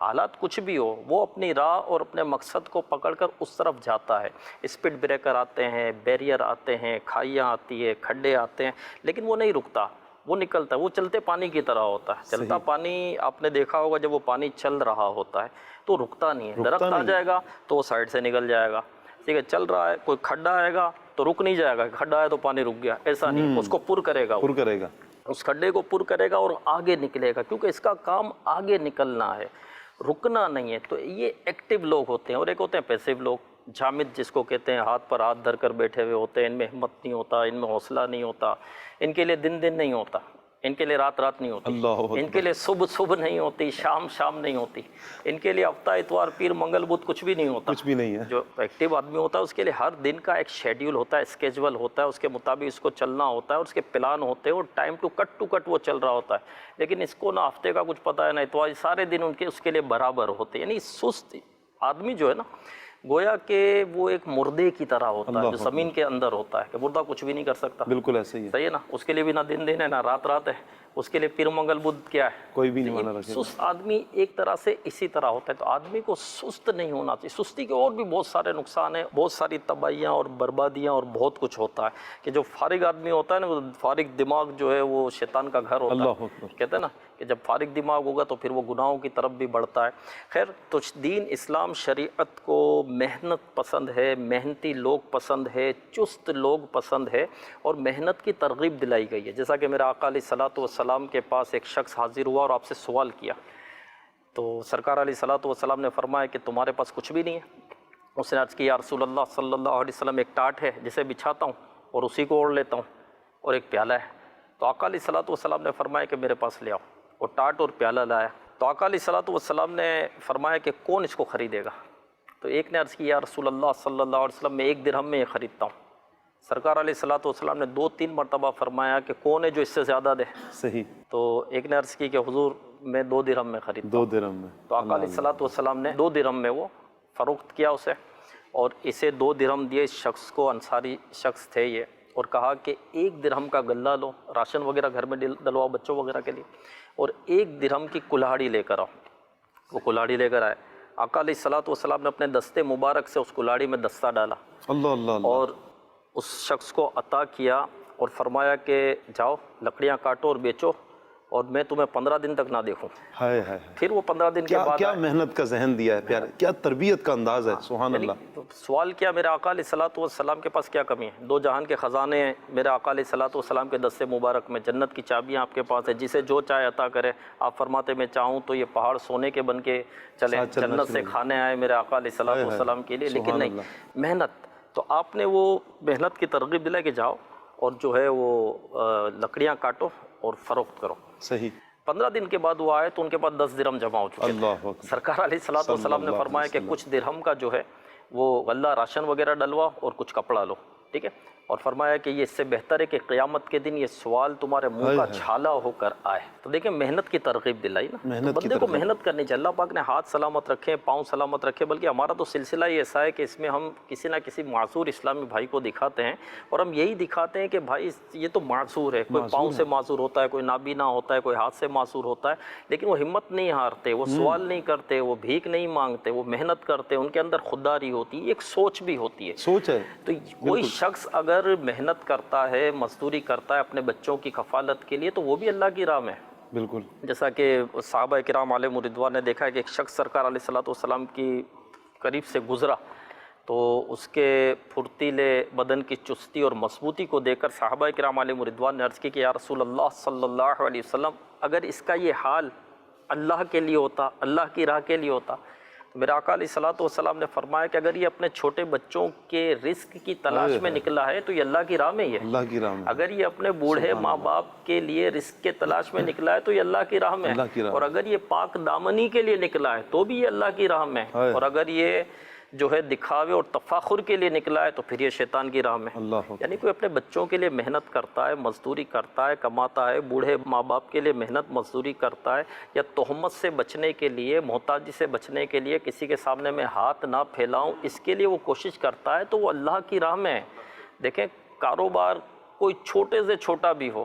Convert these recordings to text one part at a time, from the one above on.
حالات کچھ بھی ہو وہ اپنی راہ اور اپنے مقصد کو پکڑ کر اس طرف جاتا ہے. اسپیڈ بریکر آتے ہیں، بیریئر آتے ہیں، کھائیاں آتی ہے، کھڈے آتے ہیں، لیکن وہ نہیں رکتا، وہ نکلتا ہے. وہ چلتے پانی کی طرح ہوتا ہے. چلتا پانی آپ نے دیکھا ہوگا جب وہ پانی چل رہا ہوتا ہے تو رکتا نہیں ہے. درخت آ جائے گا تو وہ سائڈ سے نکل جائے گا، ٹھیک ہے. چل رہا ہے، کوئی کھڈا آئے گا تو رک نہیں جائے گا، کھڈا ہے تو پانی رک گیا، ایسا نہیں. اس کو پر کرے گا، پر کرے گا، اس کھڈے کو پر کرے گا اور آگے نکلے گا، کیونکہ اس کا کام آگے نکلنا ہے، رکنا نہیں ہے. تو یہ ایکٹیو لوگ ہوتے ہیں. اور ایک ہوتے ہیں پیسیو لوگ، جامد جس کو کہتے ہیں، ہاتھ پر ہاتھ دھر کر بیٹھے ہوئے ہوتے ہیں. ان میں ہمت نہیں ہوتا، ان میں حوصلہ نہیں ہوتا، ان کے لیے دن نہیں ہوتا، ان کے لیے رات نہیں ہوتی، ان کے لیے صبح نہیں ہوتی، شام نہیں ہوتی، ان کے لیے ہفتہ اتوار پیر منگل بدھ کچھ بھی نہیں ہوتا. کچھ بھی نہیں ہے. جو ایکٹیو آدمی ہوتا ہے اس کے لیے ہر دن کا ایک شیڈیول ہوتا ہے، اسکیجول ہوتا ہے، اس کے مطابق اس کو چلنا ہوتا ہے، اور اس کے پلان ہوتے ہیں، اور ٹائم ٹو کٹ وہ چل رہا ہوتا ہے. لیکن اس کو نہ ہفتے کا کچھ پتہ ہے نہ اتوار، سارے دن ان کے اس کے لیے برابر ہوتے ہیں. یعنی سست آدمی جو ہے نا، گویا کہ وہ ایک مردے کی طرح ہوتا ہے جو زمین کے اندر ہوتا ہے، کہ مردہ کچھ بھی نہیں کر سکتا. بالکل ایسے ہی ہے. صحیح ہے نا. اس کے لیے بھی نہ دن ہے نہ رات ہے، اس کے لیے پیر منگل بدھ کیا ہے، کوئی بھی نہیں مانا رکھے. سست آدمی ایک طرح سے اسی طرح ہوتا ہے. تو آدمی کو سست نہیں ہونا چاہیے. سستی کے اور بھی بہت سارے نقصان ہیں، بہت ساری تباہیاں اور بربادیاں اور بہت کچھ ہوتا ہے. کہ جو فارغ آدمی ہوتا ہے نا، وہ فارغ دماغ جو ہے وہ شیطان کا گھر ہوتا ہے. کہتے ہیں نا کہ جب فارغ دماغ ہوگا تو پھر وہ گناہوں کی طرف بھی بڑھتا ہے. خیر، تو دین اسلام شریعت کو محنت پسند ہے، محنتی لوگ پسند ہے، چست لوگ پسند ہے، اور محنت کی ترغیب دلائی گئی ہے. جیسا کہ میرا آقا علیہ الصلوۃ والسلام کے پاس ایک شخص حاضر ہوا اور آپ سے سوال کیا، تو سرکار علیہ الصلوۃ والسلام نے فرمایا کہ تمہارے پاس کچھ بھی نہیں ہے. اس نے عرض کی، یا رسول اللہ صلی اللہ علیہ وسلم، ایک ٹاٹ ہے جسے بچھاتا ہوں اور اسی کو اوڑھ لیتا ہوں، اور ایک پیالہ ہے. تو آقا علیہ الصلوۃ والسلام نے فرمایا کہ میرے پاس لے آؤ. اور ٹاٹ اور پیالہ لایا. تو آقا علیہ الصلوۃ والسلام نے فرمایا کہ کون اس کو خریدے گا؟ تو ایک نے عرض کی، یا رسول اللہ صلی اللہ علیہ وسلم، میں 1 درہم میں یہ خریدتا ہوں. سرکار علیہ الصلوۃ والسلام نے 2-3 مرتبہ فرمایا کہ کون ہے جو اس سے زیادہ دے؟ صحیح. تو ایک نے عرض کی کہ حضور میں 2 درہم میں خریدتا ہوں. 2 درہم میں. تو آقا علیہ الصلوۃ والسلام نے 2 درہم میں وہ فروخت کیا اسے، اور اسے 2 درہم دیے. اس شخص کو انصاری شخص تھے یہ، اور کہا کہ 1 درہم کا غلہ لو، راشن وغیرہ گھر میں ڈلواؤ بچوں وغیرہ کے لیے، اور 1 درہم کی کلہاڑی لے کر آؤ. وہ کلہاڑی لے کر آئے. آقا علیہ الصلوۃ والسلام نے اپنے دستے مبارک سے اس کلہاڑی میں دستہ ڈالا، اللہ اور اس شخص کو عطا کیا، اور فرمایا کہ جاؤ لکڑیاں کاٹو اور بیچو، اور میں تمہیں 15 دن تک نہ دیکھوں. ہائے ہائے. پھر وہ 15 دن کے بعد کیا محنت کا ذہن دیا ہے پیارے، کیا تربیت کا انداز ہے. سبحان اللہ. سوال کیا، میرے آقا علیہ الصلوۃ والسلام کے پاس کیا کمی ہے؟ 2 جہان کے خزانے ہیں میرے آقا علیہ الصلوۃ والسلام کے دستے مبارک میں، جنت کی چابیاں آپ کے پاس ہے، جسے جو چاہے عطا کرے. آپ فرماتے میں چاہوں تو یہ پہاڑ سونے کے بن کے چلے، جنت سے کھانے آئے میرے آقا علیہ الصلوۃ والسلام کے لیے. لیکن نہیں، محنت. تو آپ نے وہ محنت کی ترغیب دلائی کہ جاؤ اور جو ہے وہ لکڑیاں کاٹو اور فروخت کرو. صحیح. 15 دن کے بعد وہ آئے تو ان کے پاس 10 درہم جمع ہو چکے تھے. سرکار علیہ الصلوۃ والسلام نے فرمایا کہ کچھ درہم کا جو ہے وہ غلہ راشن وغیرہ ڈلوا اور کچھ کپڑا لو، ٹھیک ہے. اور فرمایا کہ یہ اس سے بہتر ہے کہ قیامت کے دن یہ سوال تمہارے منہ کا چھالا ہو کر آئے. تو دیکھیں محنت کی ترغیب دلائی نا، بندے کو محنت کرنی چاہیے. اللہ پاک نے ہاتھ سلامت رکھے، پاؤں سلامت رکھے، بلکہ ہمارا تو سلسلہ ہی ایسا ہے کہ اس میں ہم کسی نہ کسی معذور اسلامی بھائی کو دکھاتے ہیں، اور ہم یہی دکھاتے ہیں کہ بھائی یہ تو معذور ہے. کوئی پاؤں سے معذور ہوتا ہے، کوئی نابینا ہوتا ہے، کوئی ہاتھ سے معذور ہوتا ہے، لیکن وہ ہمت نہیں ہارتے، وہ سوال نہیں کرتے، وہ بھیک نہیں مانگتے، وہ محنت کرتے، ان کے اندر خودداری ہوتی ہے، ایک سوچ بھی ہوتی ہے. سوچ ہے. تو کوئی شخص اگر محنت کرتا ہے، مزدوری کرتا ہے اپنے بچوں کی کفالت کے لیے، تو وہ بھی اللہ کی راہ میں. بالکل. جیسا کہ صحابہ کرام علیہم رضوان نے دیکھا ہے کہ ایک شخص سرکار علیہ الصلوۃ والسلام کی قریب سے گزرا، تو اس کے پھرتیلے بدن کی چستی اور مضبوطی کو دیکھ کر صحابہ کرام علیہم رضوان نے عرض کی کہ یا رسول اللہ صلی اللہ علیہ وسلم، اگر اس کا یہ حال اللہ کے لیے ہوتا، اللہ کی راہ کے لیے ہوتا. میرے آقا علیہ الصلوۃ والسلام نے فرمایا کہ اگر یہ اپنے چھوٹے بچوں کے رزق کی تلاش میں نکلا ہے تو یہ اللہ کی راہ میں ہی ہے. اللہ کی راہ میں. اگر یہ اپنے بوڑھے ماں باپ کے لیے رزق کے تلاش میں نکلا ہے تو یہ اللہ کی راہ میں ہے. اور اگر یہ پاک دامنی کے لیے نکلا ہے تو بھی یہ اللہ کی راہ میں ہے. اور اگر یہ جو ہے دکھاوے اور تفاخر کے لیے نکلا ہے تو پھر یہ شیطان کی راہ میں. یعنی کوئی اپنے بچوں کے لیے محنت کرتا ہے، مزدوری کرتا ہے، کماتا ہے، بوڑھے ماں باپ کے لیے محنت مزدوری کرتا ہے، یا تہمت سے بچنے کے لیے، محتاجی سے بچنے کے لیے کسی کے سامنے میں ہاتھ نہ پھیلاؤں، اس کے لیے وہ کوشش کرتا ہے، تو وہ اللہ کی راہ میں ہے. دیکھیں کاروبار کوئی چھوٹے سے چھوٹا بھی ہو،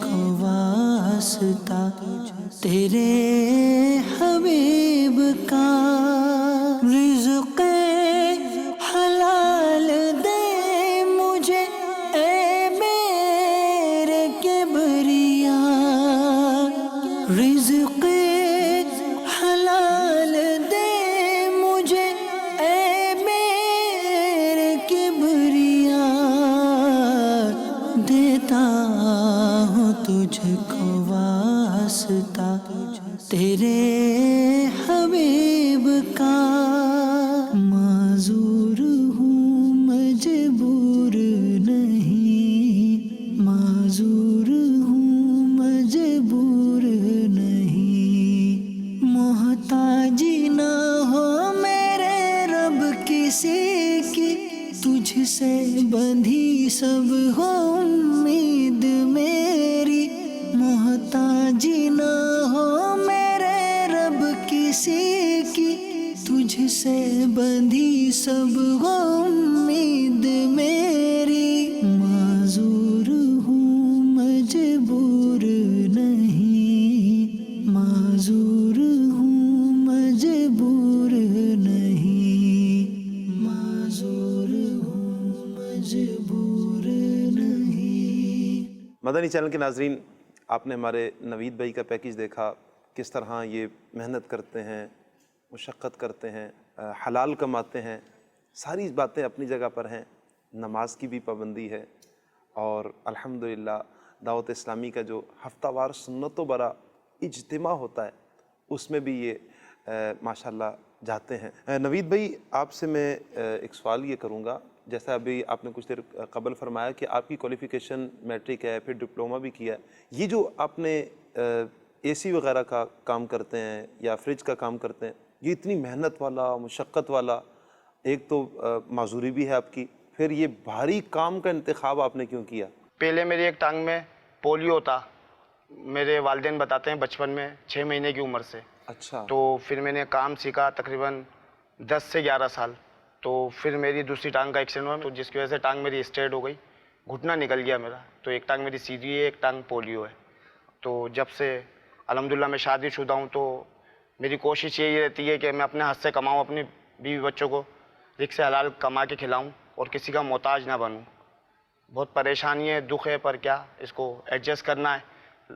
کو واسطہ تیرے حبیب کا، رزق حلال دے مجھے اے میرے کبریا، رزق حلال دے مجھے اے میرے کبریا، دیتا ہوں تجھ کو واسطہ تیرے حبیب کا، معذور ہوں مجبور نہیں، معذور ہوں مجبور نہیں، محتاجی نہ ہو میرے رب کسی کی، تجھ سے بندھی سب ہو امید میری، محتاجی نہ ہو میرے رب کسی کی، تجھ سے بندھی سب ہو امید میری، معذور ہوں مجبور نہیں، معذور ہوں مجبور نہیں، معذور ہوں مجبور نہیں۔ مدنی چینل کے ناظرین، آپ نے ہمارے نوید بھائی کا پیکیج دیکھا، کس طرح یہ محنت کرتے ہیں، مشقت کرتے ہیں، حلال کماتے ہیں، ساری باتیں اپنی جگہ پر ہیں، نماز کی بھی پابندی ہے، اور الحمدللہ دعوت اسلامی کا جو ہفتہ وار سنتوں برا اجتماع ہوتا ہے اس میں بھی یہ ماشاءاللہ جاتے ہیں۔ نوید بھائی، آپ سے میں ایک سوال یہ کروں گا، جیسا ابھی آپ نے کچھ دیر قبل فرمایا کہ آپ کی کوالیفیکیشن میٹرک ہے، پھر ڈپلومہ بھی کیا ہے، یہ جو آپ نے اے سی وغیرہ کا کام کرتے ہیں یا فریج کا کام کرتے ہیں، یہ اتنی محنت والا، مشقت والا، ایک تو معذوری بھی ہے آپ کی، پھر یہ بھاری کام کا انتخاب آپ نے کیوں کیا؟ پہلے میری ایک ٹانگ میں پولیو تھا، میرے والدین بتاتے ہیں بچپن میں 6 مہینے کی عمر سے، اچھا، تو پھر میں نے کام سیکھا تقریباً 10 سے 11 سال، تو پھر میری دوسری ٹانگ کا ایکسیڈنٹ ہوا، تو جس کی وجہ سے ٹانگ میری اسٹریٹ ہو گئی، گھٹنا نکل گیا میرا، تو ایک ٹانگ میری سیدھی ہے، ایک ٹانگ پولیو ہے۔ تو جب سے الحمدللہ میں شادی شدہ ہوں، تو میری کوشش یہی رہتی ہے کہ میں اپنے ہاتھ سے کماؤں، اپنی بیوی بچوں کو رزق سے حلال کما کے کھلاؤں اور کسی کا محتاج نہ بنوں۔ بہت پریشانی ہے، دکھ ہے، پر کیا اس کو ایڈجسٹ کرنا ہے،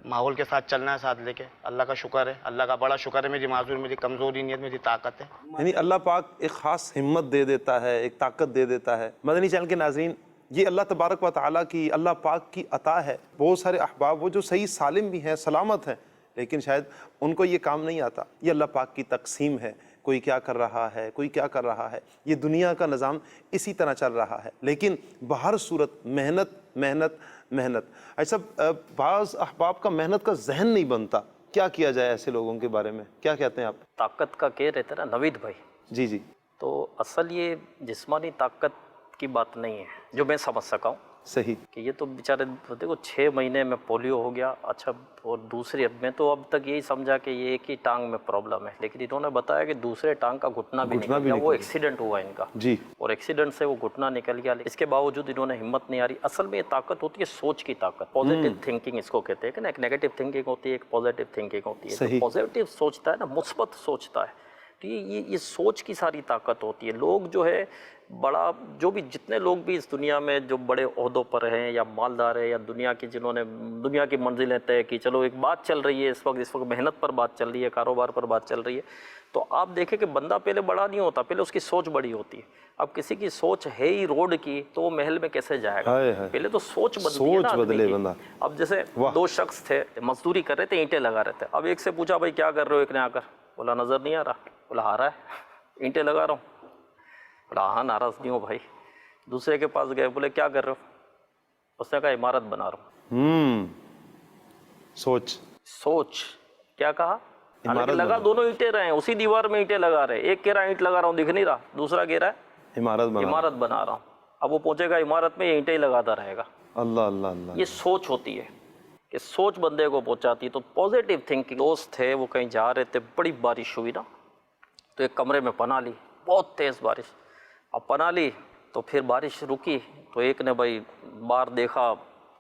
ماحول کے ساتھ چلنا ہے ساتھ لے کے۔ اللہ کا شکر ہے، اللہ کا بڑا شکر ہے، میری معذور، میری کمزوری نہیں ہے، میری طاقت ہے۔ یعنی اللہ پاک ایک خاص ہمت دے دیتا ہے، ایک طاقت دے دیتا ہے۔ مدنی چینل کے ناظرین، یہ اللہ تبارک و تعالیٰ کی، اللہ پاک کی عطا ہے۔ بہت سارے احباب وہ جو صحیح سالم بھی ہیں، سلامت ہیں، لیکن شاید ان کو یہ کام نہیں آتا، یہ اللہ پاک کی تقسیم ہے۔ کوئی کیا کر رہا ہے، کوئی کیا کر رہا ہے، یہ دنیا کا نظام اسی طرح چل رہا ہے، لیکن بہر صورت محنت محنت محنت۔ ایسا بعض احباب کا محنت کا ذہن نہیں بنتا، کیا کیا جائے ایسے لوگوں کے بارے میں، کیا کہتے ہیں آپ؟ طاقت کا کہہ رہے تھے نا نوید بھائی، جی جی، تو اصل یہ جسمانی طاقت کی بات نہیں ہے جو میں سمجھ سکا ہوں، صحیح، کہ یہ تو بیچارے دیکھو 6 مہینے میں پولیو ہو گیا، اچھا، اور دوسری میں تو اب تک یہی سمجھا کہ یہ ایک ہی ٹانگ میں پرابلم ہے، لیکن انہوں نے بتایا کہ دوسرے ٹانگ کا گھٹنا بھی نکل گیا، وہ ایکسیڈنٹ ہوا ان کا، جی، اور ایکسیڈنٹ سے وہ گھٹنا نکل گیا، اس کے باوجود انہوں نے ہمت نہیں ہاری۔ اصل میں یہ طاقت ہوتی ہے سوچ کی طاقت، پازیٹیو تھنکنگ اس کو کہتے ہیں کہ نا، ایک نیگیٹو تھنکنگ ہوتی ہے، ایک پازیٹیو تھنکنگ ہوتی ہے۔ صحیح، پازیٹیو سوچتا ہے نا، مثبت سوچتا ہے، تو یہ سوچ کی ساری طاقت ہوتی ہے۔ لوگ جو ہے بڑا، جو بھی جتنے لوگ بھی اس دنیا میں جو بڑے عہدوں پر ہیں یا مالدار ہیں یا دنیا کی، جنہوں نے دنیا کی منزلیں طے کی، چلو ایک بات چل رہی ہے اس وقت محنت پر بات چل رہی ہے، کاروبار پر بات چل رہی ہے، تو آپ دیکھیں کہ بندہ پہلے بڑا نہیں ہوتا، پہلے اس کی سوچ بڑی ہوتی ہے۔ اب کسی کی سوچ ہے ہی روڈ کی، تو وہ محل میں کیسے جائے گا؟ پہلے تو سوچ بدلے نا بدلے بندہ۔ اب جیسے 2 شخص تھے، مزدوری کر رہے تھے، اینٹیں لگا رہے تھے، اب ایک سے پوچھا بھائی کیا کر رہے ہو، ایک نے آ کر بولا نظر نہیں آ رہا، بولا آ رہا ہے، اینٹیں لگا رہا ہوں، بولا ہاں ناراض نہیں ہو بھائی۔ دوسرے کے پاس گئے، بولے کیا کر رہے ہو، اس نے کہا عمارت بنا رہا ہوں۔ سوچ کیا کہا، حالانکہ لگا دونوں اینٹیں رہے ہیں، اسی دیوار میں اینٹیں لگا رہے، ایک کہہ رہا ہے اینٹ لگا رہا ہوں دکھ نہیں رہا، دوسرا کہہ رہا ہے عمارت بنا رہا ہوں۔ اب وہ پہنچے گا عمارت میں، یہ اینٹیں ہی لگاتا رہے گا۔ اللہ اللہ اللہ، یہ سوچ ہوتی ہے کہ سوچ بندے کو پہنچاتی ہے۔ تو پازیٹیو تھنکنگ، دوست تھے وہ کہیں جا رہے تھے، بڑی بارش ہوئی نا، تو ایک کمرے میں پناہ لی، بہت تیز بارش، اب پناہ لی تو پھر بارش رکی، تو ایک نے بھائی باہر دیکھا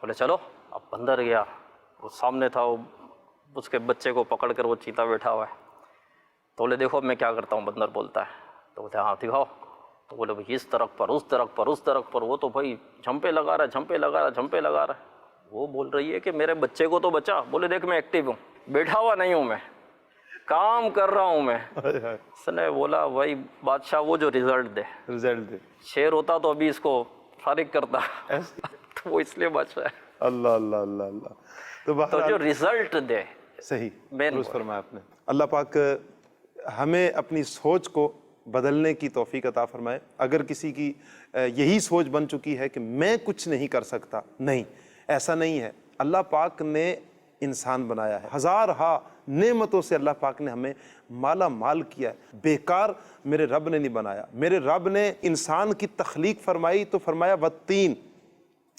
بولے چلو. اب بندر گیا, وہ سامنے تھا, وہ اس کے بچے کو پکڑ کر وہ چیتا بیٹھا ہوا ہے. تو بولے دیکھو اب میں کیا کرتا ہوں, بندر بولتا ہے. تو بولتے ہاں دکھاؤ. تو بولے بھائی اس درخت پر, اس درخت پر, اس درخت پر. وہ تو بھائی جھمپے لگا رہا ہے, جھمپے لگا رہا ہے, جھمپے لگا رہا ہے. وہ بول رہی ہے کہ میرے بچے کو تو بچا. بولے دیکھ میں ایکٹیو ہوں, بیٹھا ہوا نہیں ہوں, میں کام کر رہا ہوں میں. اس نے بولا بھائی بادشاہ وہ جو رزلٹ دے, رزلٹ دے. شیر ہوتا تو ابھی اس کو فارغ کرتا. تو وہ اس لیے بادشاہ ہے. اللہ اللہ اللہ اللہ. تو تو بہرحال جو رزلٹ دے, صحیح مین درست فرمایا آپ نے. اللہ پاک ہمیں اپنی سوچ کو بدلنے کی توفیق عطا فرمائے. اگر کسی کی یہی سوچ بن چکی ہے کہ میں کچھ نہیں کر سکتا, نہیں, ایسا نہیں ہے. اللہ پاک نے انسان بنایا ہے, ہزارہا نعمتوں سے اللہ پاک نے ہمیں مالا مال کیا ہے. بیکار میرے رب نے نہیں بنایا. میرے رب نے انسان کی تخلیق فرمائی تو فرمایا والتین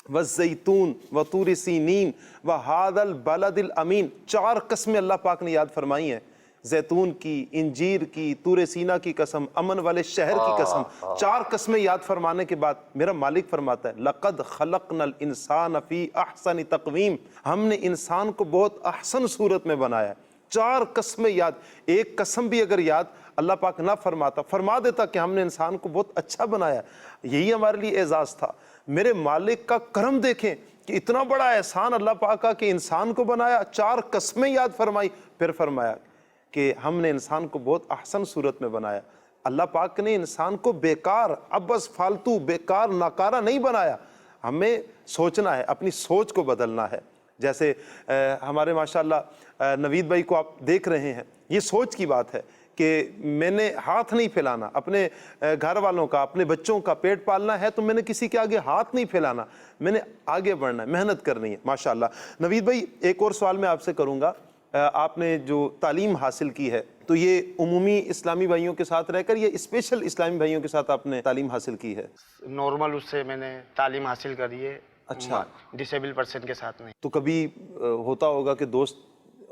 والزیتون وطور سینین وہذا البلد الامین. 4 قسمیں اللہ پاک نے یاد فرمائی ہیں, زیتون کی, انجیر کی, طور سینا کی قسم, امن والے شہر کی قسم. 4 قسمیں یاد فرمانے کے بعد میرا مالک فرماتا ہے لقد خلقنا الانسان فی احسن تقویم. ہم نے انسان کو بہت احسن صورت میں بنایا ہے. 4 قسمیں یاد. ایک قسم بھی اگر یاد اللہ پاک نہ فرماتا, فرما دیتا کہ ہم نے انسان کو بہت اچھا بنایا. یہی ہمارے لیے اعزاز تھا. میرے مالک کا کرم دیکھیں کہ اتنا بڑا احسان اللہ پاک کا کہ انسان کو بنایا, 4 قسمیں یاد فرمائی, پھر فرمایا کہ ہم نے انسان کو بہت احسن صورت میں بنایا. اللہ پاک نے انسان کو بیکار, ابس, فالتو, بیکار, ناکارہ نہیں بنایا. ہمیں سوچنا ہے, اپنی سوچ کو بدلنا ہے. جیسے ہمارے ماشاءاللہ نوید بھائی کو آپ دیکھ رہے ہیں, یہ سوچ کی بات ہے کہ میں نے ہاتھ نہیں پھیلانا. اپنے گھر والوں کا, اپنے بچوں کا پیٹ پالنا ہے تو میں نے کسی کے آگے ہاتھ نہیں پھیلانا, میں نے آگے بڑھنا ہے, محنت کرنی ہے. ماشاءاللہ. نوید بھائی ایک اور سوال میں آپ سے کروں گا. آپ نے جو تعلیم حاصل کی ہے تو یہ عمومی اسلامی بھائیوں کے ساتھ رہ کر یا اسپیشل اسلامی بھائیوں کے ساتھ آپ نے تعلیم حاصل کی ہے؟ نارمل اس سے میں نے تعلیم حاصل کری ہے. اچھا. ڈسیبل پرسن کے ساتھ نہیں. تو کبھی ہوتا ہوگا کہ دوست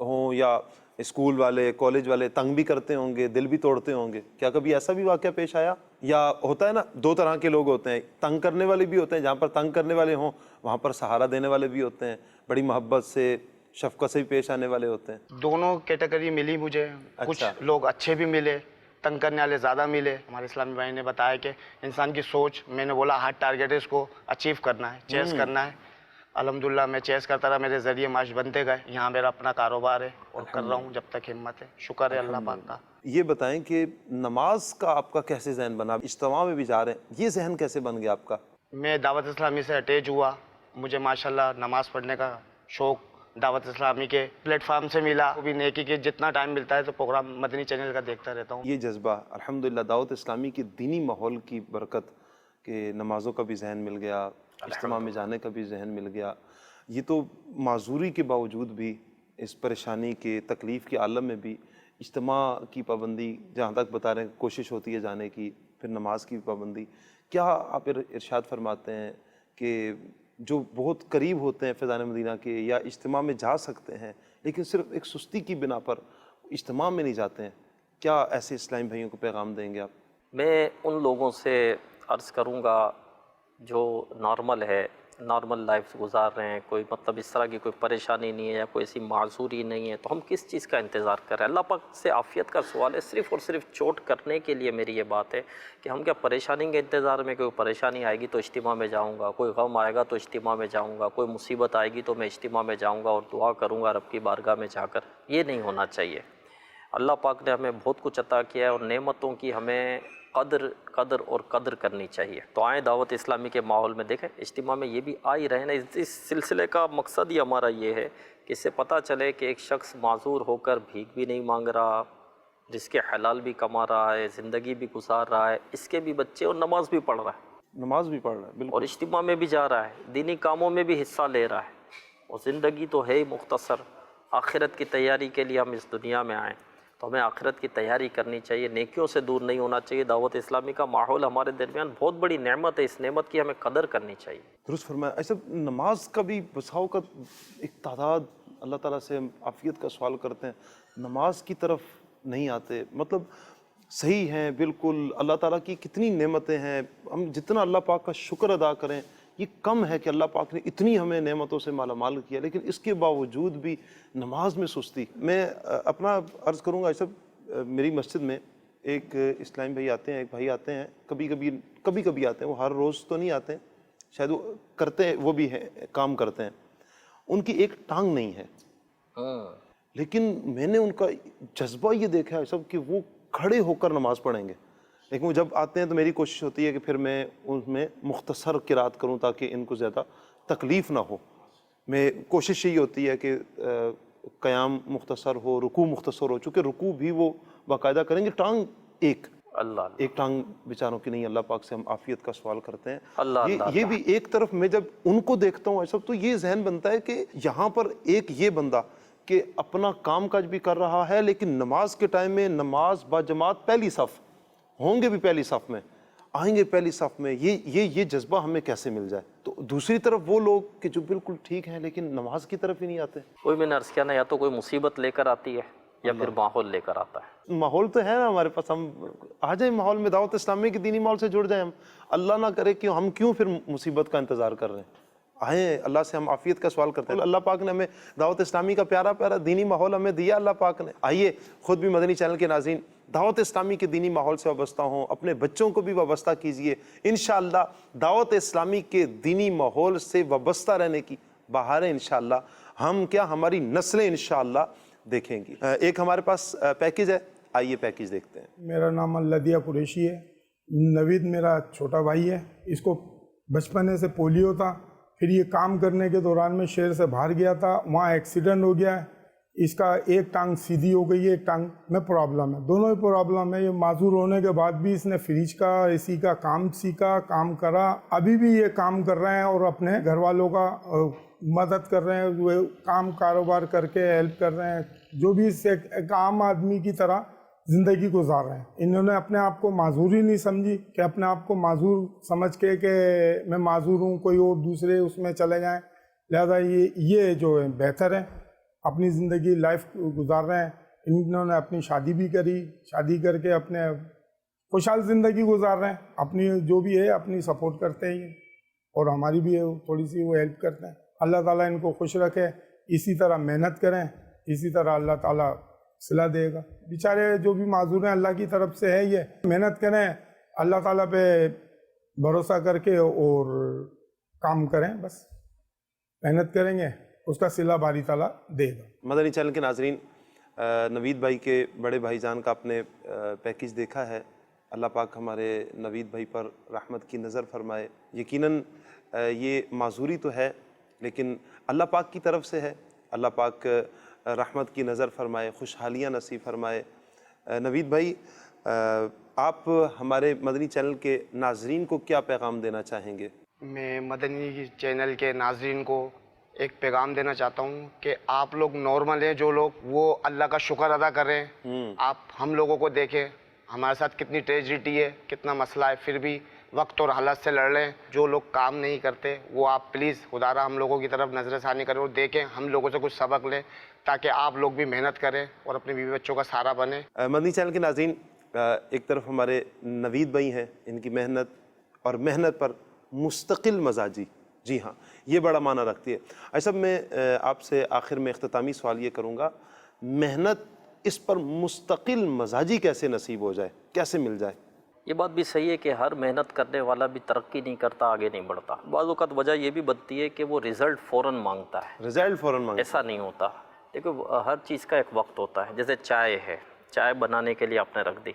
ہوں یا اسکول والے, کالج والے تنگ بھی کرتے ہوں گے, دل بھی توڑتے ہوں گے, کیا کبھی ایسا بھی واقعہ پیش آیا؟ یا ہوتا ہے نا 2 طرح کے لوگ ہوتے ہیں, تنگ کرنے والے بھی ہوتے ہیں, جہاں پر تنگ کرنے والے ہوں وہاں پر سہارا دینے والے بھی ہوتے ہیں, بڑی محبت سے شفقت سے بھی پیش آنے والے ہوتے ہیں. دونوں کیٹیگری ملی مجھے. کچھ لوگ اچھے بھی ملے, تنگ کرنے والے زیادہ ملے. ہمارے اسلامی بھائی نے بتایا کہ انسان کی سوچ, میں نے بولا ہارڈ ٹارگیٹ ہے, اس کو اچیو کرنا ہے, چیز کرنا ہے. الحمدللہ میں چیز کرتا رہا, میرے ذریعے معاش بنتے گئے. یہاں میرا اپنا کاروبار ہے اور کر رہا ہوں جب تک ہمت ہے. شکر ہے اللہ پاک کا. یہ بتائیں کہ نماز کا آپ کا کیسے ذہن بنا؟ اجتماع میں بھی جا رہے ہیں, یہ ذہن کیسے بن گیا آپ کا؟ میں دعوت اسلامی سے اٹیچ ہوا. مجھے ماشاءاللہ نماز پڑھنے کا شوق دعوت اسلامی کے پلیٹ فارم سے ملا. وہ بھی نیکی کے جتنا ٹائم ملتا ہے تو پروگرام مدنی چینل کا دیکھتا رہتا ہوں. یہ جذبہ الحمدللہ دعوت اسلامی کی دینی ماحول کی برکت کہ نمازوں کا بھی ذہن مل گیا, اجتماع میں جانے کا بھی ذہن مل گیا. یہ تو معذوری کے باوجود بھی, اس پریشانی کے, تکلیف کے عالم میں بھی اجتماع کی پابندی, جہاں تک بتا رہے ہیں کوشش ہوتی ہے جانے کی, پھر نماز کی پابندی. کیا آپ ارشاد فرماتے ہیں کہ جو بہت قریب ہوتے ہیں فیضان مدینہ کے یا اجتماع میں جا سکتے ہیں لیکن صرف ایک سستی کی بنا پر اجتماع میں نہیں جاتے ہیں, کیا ایسے اسلامی بھائیوں کو پیغام دیں گے آپ؟ میں ان لوگوں سے عرض کروں گا جو نارمل ہے, نارمل لائف گزار رہے ہیں, کوئی مطلب اس طرح کی کوئی پریشانی نہیں ہے یا کوئی ایسی معذوری نہیں ہے, تو ہم کس چیز کا انتظار کر رہے ہیں؟ اللہ پاک سے عافیت کا سوال ہے. صرف اور صرف چوٹ کرنے کے لیے میری یہ بات ہے کہ ہم کیا پریشانی کے انتظار میں, کوئی پریشانی آئے گی تو اجتماع میں جاؤں گا, کوئی غم آئے گا تو اجتماع میں جاؤں گا, کوئی مصیبت آئے گی تو میں اجتماع میں جاؤں گا اور دعا کروں گا رب کی بارگاہ میں جا کر. یہ نہیں ہونا چاہیے. اللہ پاک نے ہمیں بہت کچھ عطا کیا ہے اور نعمتوں کی ہمیں قدر اور قدر کرنی چاہیے. تو آئیں دعوت اسلامی کے ماحول میں دیکھیں, اجتماع میں یہ بھی آ ہی رہے نا. اس سلسلے کا مقصد ہی ہمارا یہ ہے کہ اس سے پتہ چلے کہ ایک شخص معذور ہو کر بھیک بھی نہیں مانگ رہا, جس کے حلال بھی کما رہا ہے, زندگی بھی گزار رہا ہے, اس کے بھی بچے اور نماز بھی پڑھ رہا ہے, نماز بھی پڑھ رہا ہے بالکل, اور اجتماع میں بھی جا رہا ہے, دینی کاموں میں بھی حصہ لے رہا ہے. اور زندگی تو ہے ہی مختصر, آخرت کی تیاری کے لیے ہم اس دنیا میں آئیں تو ہمیں آخرت کی تیاری کرنی چاہیے, نیکیوں سے دور نہیں ہونا چاہیے. دعوت اسلامی کا ماحول ہمارے درمیان بہت بڑی نعمت ہے, اس نعمت کی ہمیں قدر کرنی چاہیے. درست فرمایا. ایسا نماز کا بھی بساؤ کا ایک تعداد اللہ تعالیٰ سے عافیت کا سوال کرتے ہیں, نماز کی طرف نہیں آتے. مطلب صحیح ہیں بالکل, اللہ تعالیٰ کی کتنی نعمتیں ہیں, ہم جتنا اللہ پاک کا شکر ادا کریں یہ کم ہے کہ اللہ پاک نے اتنی ہمیں نعمتوں سے مالا مال کیا، لیکن اس کے باوجود بھی نماز میں سستی. میں اپنا عرض کروں گا، سب میری مسجد میں ایک اسلام بھائی آتے ہیں، ایک بھائی آتے ہیں، کبھی کبھی آتے ہیں، وہ ہر روز تو نہیں آتے ہیں، شاید وہ کرتے ہیں، وہ بھی ہے کام کرتے ہیں. ان کی ایک ٹانگ نہیں ہے، لیکن میں نے ان کا جذبہ یہ دیکھا ہے سب کہ وہ کھڑے ہو کر نماز پڑھیں گے. لیکن وہ جب آتے ہیں تو میری کوشش ہوتی ہے کہ پھر میں ان میں مختصر قرات کروں تاکہ ان کو زیادہ تکلیف نہ ہو. میں کوشش یہی ہوتی ہے کہ قیام مختصر ہو، رکوع مختصر ہو، چونکہ رکوع بھی وہ باقاعدہ کریں گے. ٹانگ ایک ٹانگ بیچاروں کی نہیں. اللہ پاک سے ہم عافیت کا سوال کرتے ہیں. یہ بھی ایک طرف میں جب ان کو دیکھتا ہوں ایسا تو یہ ذہن بنتا ہے کہ یہاں پر ایک یہ بندہ کہ اپنا کام کاج بھی کر رہا ہے، لیکن نماز کے ٹائم میں نماز با جماعت پہلی صف ہوں گے، بھی پہلی صف میں آئیں گے، پہلی صف میں. یہ جذبہ ہمیں کیسے مل جائے؟ تو دوسری طرف وہ لوگ کہ جو بالکل ٹھیک ہیں لیکن نماز کی طرف ہی نہیں آتے. کوئی میں نے عرض کیا نا، یا تو کوئی مصیبت لے کر آتی ہے یا پھر ماحول لے کر آتا ہے. ماحول تو ہے نا ہمارے پاس، ہم آ جائیں ماحول میں، دعوت اسلامی کے دینی ماحول سے جڑ جائیں ہم. اللہ نہ کرے کہ ہم کیوں پھر مصیبت کا انتظار کر رہے ہیں. آئیں، اللہ سے ہم عافیت کا سوال کرتے ہیں. اللہ پاک نے ہمیں دعوت اسلامی کا پیارا پیارا دینی ماحول ہمیں دیا اللہ پاک نے. آئیے خود بھی مدنی چینل کے ناظرین دعوت اسلامی کے دینی ماحول سے وابستہ ہوں، اپنے بچوں کو بھی وابستہ کیجئے. انشاءاللہ دعوت اسلامی کے دینی ماحول سے وابستہ رہنے کی بہاریں انشاءاللہ ہم کیا ہماری نسلیں انشاءاللہ دیکھیں گی. ایک ہمارے پاس پیکیج ہے، آئیے پیکیج دیکھتے ہیں. میرا نام اللدیہ قریشی ہے. نوید میرا چھوٹا بھائی ہے. اس کو بچپنے سے پولیو تھا. پھر یہ کام کرنے کے دوران میں شہر سے باہر گیا تھا، وہاں ایکسیڈنٹ ہو گیا ہے. اس کا ایک ٹانگ سیدھی ہو گئی ہے، ایک ٹانگ میں پرابلم ہے، دونوں ہی پرابلم ہے. یہ معذور ہونے کے بعد بھی اس نے فریج کا اے سی کا کام سیکھا، کام کرا. ابھی بھی یہ کام کر رہے ہیں اور اپنے گھر والوں کا مدد کر رہے ہیں. وہ کام کاروبار کر کے ہیلپ کر رہے ہیں، جو بھی اس سے ایک عام آدمی کی طرح زندگی گزار رہے ہیں. انہوں نے اپنے آپ کو معذور ہی نہیں سمجھی کہ اپنے آپ کو معذور سمجھ کے کہ میں معذور ہوں، کوئی اور دوسرے اس میں چلے جائیں. لہذا یہ جو ہے بہتر ہے، اپنی زندگی لائف گزار رہے ہیں. انہوں نے اپنی شادی بھی کری، شادی کر کے اپنے خوشحال زندگی گزار رہے ہیں. اپنی جو بھی ہے اپنی سپورٹ کرتے ہیں اور ہماری بھی تھوڑی سی وہ ہیلپ کرتے ہیں. اللہ تعالیٰ ان کو خوش رکھے، اسی طرح محنت کریں، اسی طرح اللہ تعالیٰ صلہ دے گا. بیچارے جو بھی معذور ہیں اللہ کی طرف سے ہے، یہ محنت کریں، اللہ تعالیٰ پہ بھروسہ کر کے اور کام کریں. بس محنت کریں گے، اس کا صلہ باری تعالیٰ دے گا. مدنی چینل کے ناظرین، نوید بھائی کے بڑے بھائی جان کا آپ نے پیکیج دیکھا ہے. اللہ پاک ہمارے نوید بھائی پر رحمت کی نظر فرمائے. یقیناً یہ معذوری تو ہے لیکن اللہ پاک کی طرف سے ہے. اللہ پاک رحمت کی نظر فرمائے، خوشحالیاں نصیب فرمائے. نوید بھائی، آپ ہمارے مدنی چینل کے ناظرین کو کیا پیغام دینا چاہیں گے؟ میں مدنی چینل کے ناظرین کو ایک پیغام دینا چاہتا ہوں کہ آپ لوگ نارمل ہیں، جو لوگ وہ اللہ کا شکر ادا کر رہے ہیں. آپ ہم لوگوں کو دیکھیں، ہمارے ساتھ کتنی ٹریجڈی ہے، کتنا مسئلہ ہے، پھر بھی وقت اور حالت سے لڑ رہے ہیں. جو لوگ کام نہیں کرتے وہ آپ پلیز خدا ہم لوگوں کی طرف نظر ثانی کریں اور دیکھیں، ہم لوگوں سے کچھ سبق لیں تاکہ آپ لوگ بھی محنت کریں اور اپنے بیوی بچوں کا سہارا بنیں. مدنی چینل کے ناظرین، ایک طرف ہمارے نوید بھائی ہیں، ان کی محنت اور محنت پر مستقل مزاجی، جی ہاں یہ بڑا معنی رکھتی ہے. ایسا میں آپ سے آخر میں اختتامی سوال یہ کروں گا، محنت اس پر مستقل مزاجی کیسے نصیب ہو جائے، کیسے مل جائے؟ یہ بات بھی صحیح ہے کہ ہر محنت کرنے والا بھی ترقی نہیں کرتا، آگے نہیں بڑھتا. بعض اوقات وجہ یہ بھی بنتی ہے کہ وہ رزلٹ فوراً مانگتا ہے. رزلٹ فوراً مانگتا ایسا نہیں ہوتا. دیکھو ہر چیز کا ایک وقت ہوتا ہے. جیسے چائے ہے، چائے بنانے کے لیے آپ نے رکھ دی،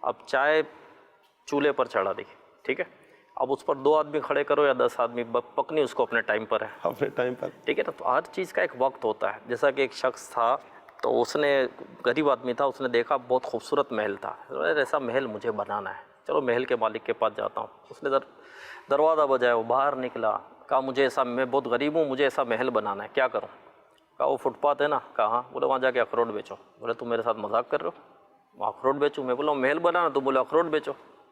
اب چائے چولہے پر چڑھا دی، ٹھیک ہے، اب اس پر 2 آدمی کھڑے کرو یا 10 آدمی، پکنی اس کو اپنے ٹائم پر ہے، اپنے ٹائم پر، ٹھیک ہے نا. تو ہر چیز کا ایک وقت ہوتا ہے. جیسا کہ ایک شخص تھا تو اس نے، غریب آدمی تھا، اس نے دیکھا بہت خوبصورت محل تھا، ایسا محل مجھے بنانا ہے، چلو محل کے مالک کے پاس جاتا ہوں. اس نے دروازہ بجایا، وہ باہر نکلا، کہا مجھے ایسا، میں بہت غریب ہوں، مجھے ایسا محل بنانا ہے، کیا کروں؟ کہا وہ فٹ پاتھ ہے نا. کہا ہاں. بولے وہاں جا کے اخروٹ بیچو. بولے تم میرے ساتھ مذاق کر رہے ہو؟ وہ اخروٹ بیچوں؟ میں بولا محل بنانا، تو بولے اخروٹ بیچو.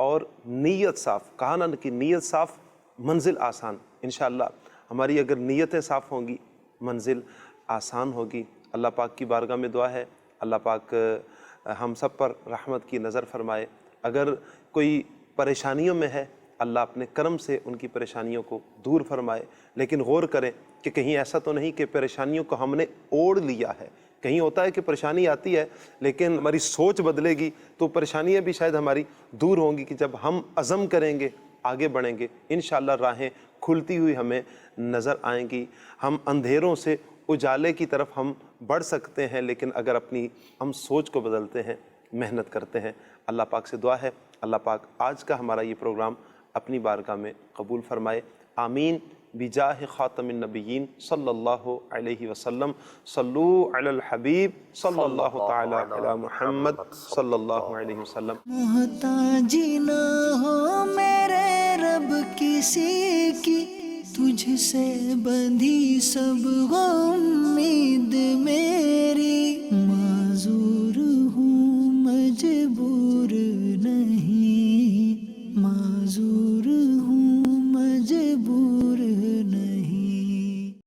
اور نیت صاف. کہا نا کہ نیت صاف منزل آسان. انشاءاللہ ہماری اگر نیتیں صاف ہوں گی منزل آسان ہوگی. اللہ پاک کی بارگاہ میں دعا ہے اللہ پاک ہم سب پر رحمت کی نظر فرمائے. اگر کوئی پریشانیوں میں ہے اللہ اپنے کرم سے ان کی پریشانیوں کو دور فرمائے. لیکن غور کریں کہ کہیں ایسا تو نہیں کہ پریشانیوں کو ہم نے اوڑھ لیا ہے. کہیں ہوتا ہے کہ پریشانی آتی ہے لیکن ہماری سوچ بدلے گی تو پریشانیاں بھی شاید ہماری دور ہوں گی. کہ جب ہم عزم کریں گے آگے بڑھیں گے انشاءاللہ راہیں کھلتی ہوئی ہمیں نظر آئیں گی. ہم اندھیروں سے اجالے کی طرف ہم بڑھ سکتے ہیں لیکن اگر اپنی ہم سوچ کو بدلتے ہیں محنت کرتے ہیں. اللہ پاک سے دعا ہے اللہ پاک آج کا ہمارا یہ پروگرام اپنی بارگاہ میں قبول فرمائے. آمین بجاہ خاتم النبیین صلی اللہ علیہ وسلم. صلو علی الحبیب صلی اللہ تعالی علی محمد صلی اللہ علیہ وسلم. محتاجی نہ ہو میرے رب کسی کی، تجھ سے بندھی سب